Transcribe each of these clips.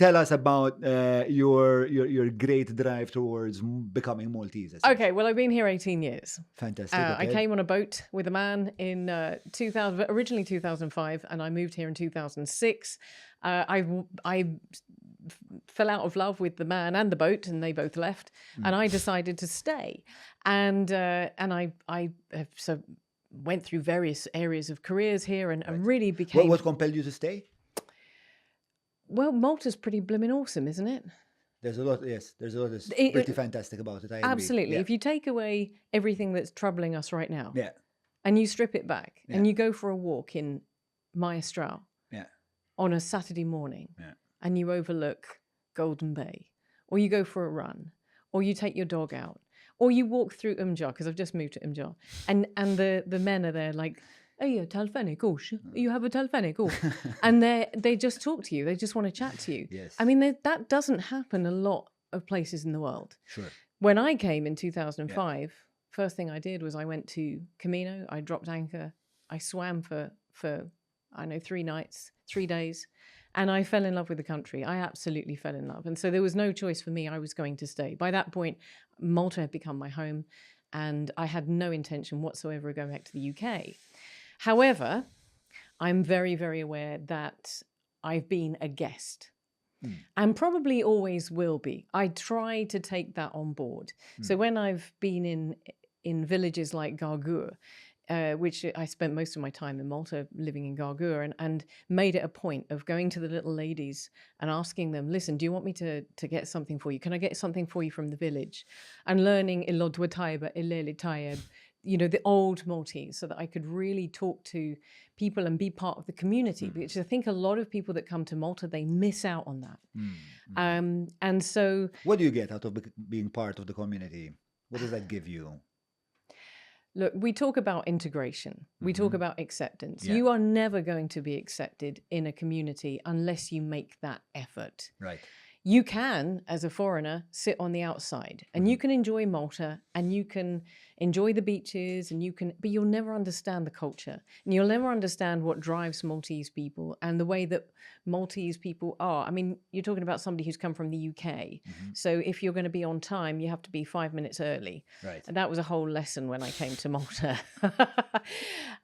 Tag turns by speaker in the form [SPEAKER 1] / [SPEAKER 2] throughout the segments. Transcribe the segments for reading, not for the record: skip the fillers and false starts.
[SPEAKER 1] tell us about your great drive towards becoming Maltese.
[SPEAKER 2] Okay, well, I've been here 18 years.
[SPEAKER 1] Fantastic.
[SPEAKER 2] I came on a boat with a man in originally 2005, and I moved here in 2006. I fell out of love with the man and the boat, and they both left, and I decided to stay. And I have went through various areas of careers here, and really became.
[SPEAKER 1] What compelled you to stay?
[SPEAKER 2] Well, Malta's pretty blimmin' awesome, isn't it?
[SPEAKER 1] There's a lot. Yes, there's a lot that's pretty fantastic about it. I agree.
[SPEAKER 2] Absolutely.
[SPEAKER 1] Yeah.
[SPEAKER 2] If you take away everything that's troubling us right now,
[SPEAKER 1] Yeah.
[SPEAKER 2] and you strip it back, and you go for a walk in Maestral, on a Saturday morning, and you overlook Golden Bay, or you go for a run, or you take your dog out, or you walk through Umjar, because I've just moved to Umjar, and the men are there like, "Hey, talfenik, you have a talfenik, and they just talk to you. They just want to chat to you.
[SPEAKER 1] Yes.
[SPEAKER 2] I mean, that doesn't happen a lot of places in the world.
[SPEAKER 1] Sure.
[SPEAKER 2] When I came in 2005, first thing I did was I went to Camino. I dropped anchor. I swam for 3 nights, 3 days, and I fell in love with the country. I absolutely fell in love, and so there was no choice for me. I was going to stay. By that point, Malta had become my home, and I had no intention whatsoever of going back to the UK. However, I'm very, very aware that I've been a guest and probably always will be. I try to take that on board. So when I've been in villages like Gargur, which I spent most of my time in Malta living in Gargur, and made it a point of going to the little ladies and asking them, listen, do you want me to get something for you? Can I get something for you from the village? And learning il-dwar tayba, il-leli tayyib, the old Maltese, so that I could really talk to people and be part of the community, because I think a lot of people that come to Malta, they miss out on that. And so...
[SPEAKER 1] What do you get out of being part of the community? What does that give you?
[SPEAKER 2] Look, we talk about integration. We talk about acceptance. You are never going to be accepted in a community unless you make that effort.
[SPEAKER 1] Right.
[SPEAKER 2] You can, as a foreigner, sit on the outside and you can enjoy Malta and you can enjoy the beaches but you'll never understand the culture and you'll never understand what drives Maltese people and the way that Maltese people are. I mean, you're talking about somebody who's come from the UK. So if you're going to be on time, you have to be 5 minutes early.
[SPEAKER 1] Right.
[SPEAKER 2] And that was a whole lesson when I came to Malta.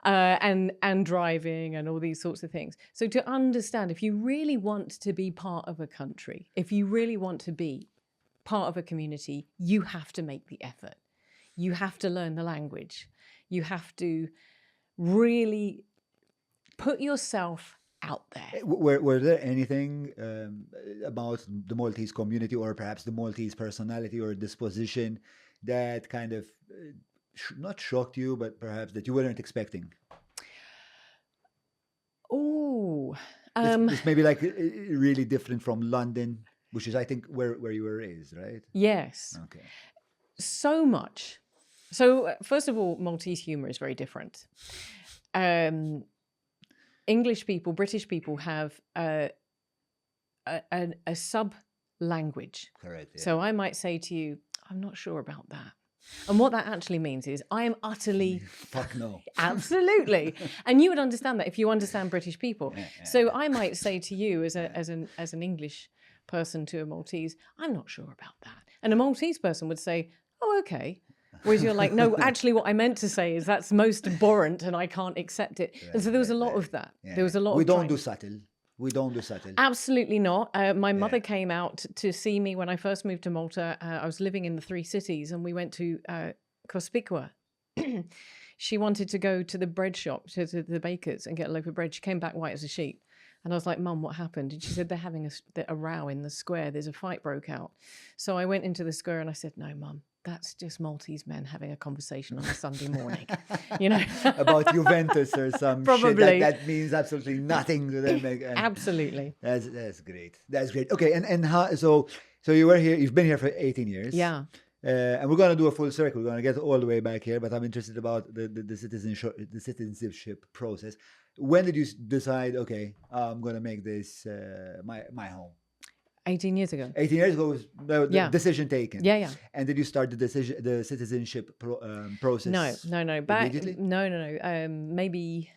[SPEAKER 2] And driving and all these sorts of things. So to understand, if you really want to be part of a country, if you really want to be part of a community, you have to make the effort. You have to learn the language. You have to really put yourself out there.
[SPEAKER 1] Were there anything about the Maltese community or perhaps the Maltese personality or disposition that kind of not shocked you, but perhaps that you weren't expecting?
[SPEAKER 2] Oh,
[SPEAKER 1] it's maybe like really different from London, which is, I think, where you were raised, right?
[SPEAKER 2] Yes.
[SPEAKER 1] Okay.
[SPEAKER 2] So much. So first of all, Maltese humor is very different. English people, British people have a sub-language.
[SPEAKER 1] Correct. Yeah.
[SPEAKER 2] So I might say to you, I'm not sure about that. And what that actually means is I am utterly...
[SPEAKER 1] Fuck no.
[SPEAKER 2] Absolutely. And you would understand that if you understand British people. So I might say to you as an English person to a Maltese, I'm not sure about that. And a Maltese person would say, oh, okay. Whereas you're like, no, actually what I meant to say is that's most abhorrent and I can't accept it. And so there was a lot of that. There was a lot of...
[SPEAKER 1] We don't do subtle. We don't do subtle.
[SPEAKER 2] Absolutely not. My mother came out to see me when I first moved to Malta. I was living in the 3 cities and we went to Cospicua. She wanted to go to the bread shop, to the baker's and get a loaf of bread. She came back white as a sheet. And I was like, Mum, what happened? And she said, they're having a row in the square. There's a fight broke out. So I went into the square and I said, no, Mum, that's just Maltese men having a conversation on a Sunday morning,
[SPEAKER 1] about Juventus or some
[SPEAKER 2] Probably.
[SPEAKER 1] Shit that means absolutely nothing to them.
[SPEAKER 2] Absolutely.
[SPEAKER 1] That's great. That's great. Okay, and how, so you were here. You've been here for 18 years.
[SPEAKER 2] Yeah.
[SPEAKER 1] And we're gonna do a full circle. We're gonna get all the way back here, but I'm interested about the citizenship process. When did you decide? Okay, I'm gonna make this my home.
[SPEAKER 2] 18 years ago.
[SPEAKER 1] 18 years ago was the decision taken.
[SPEAKER 2] Yeah.
[SPEAKER 1] And did you start the citizenship process?
[SPEAKER 2] No.
[SPEAKER 1] Immediately?
[SPEAKER 2] No. Maybe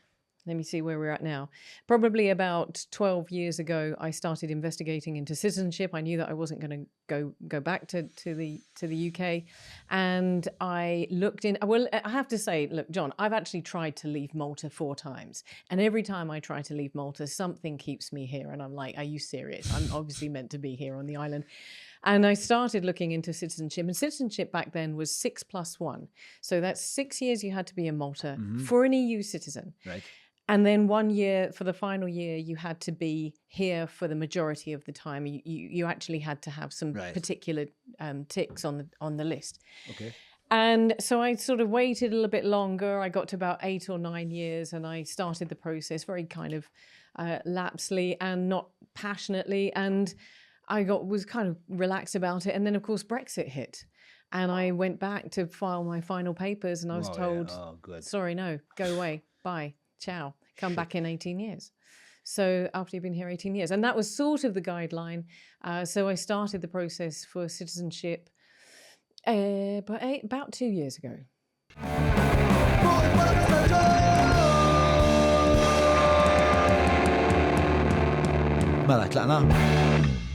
[SPEAKER 2] let me see where we're at now. Probably about 12 years ago, I started investigating into citizenship. I knew that I wasn't going to go back to the UK, and I looked in. Well, I have to say, look, John, I've actually tried to leave Malta 4 times, and every time I try to leave Malta, something keeps me here, and I'm like, are you serious? I'm obviously meant to be here on the island. And I started looking into citizenship, and citizenship back then was 6+1. So that's 6 years you had to be in Malta for an EU citizen.
[SPEAKER 1] Right.
[SPEAKER 2] And then 1 year, for the final year, you had to be here for the majority of the time. You actually had to have some particular ticks on the list.
[SPEAKER 1] Okay.
[SPEAKER 2] And so I sort of waited a little bit longer. I got to about 8 or 9 years, and I started the process very kind of lapsely and not passionately. And I was kind of relaxed about it. And then, of course, Brexit hit. And I went back to file my final papers, and I was told, sorry, no, go away, bye, ciao, come back in 18 years. So after you've been here 18 years. And that was sort of the guideline. So I started the process for citizenship about 2 years ago.
[SPEAKER 1] Mela, tlaqna?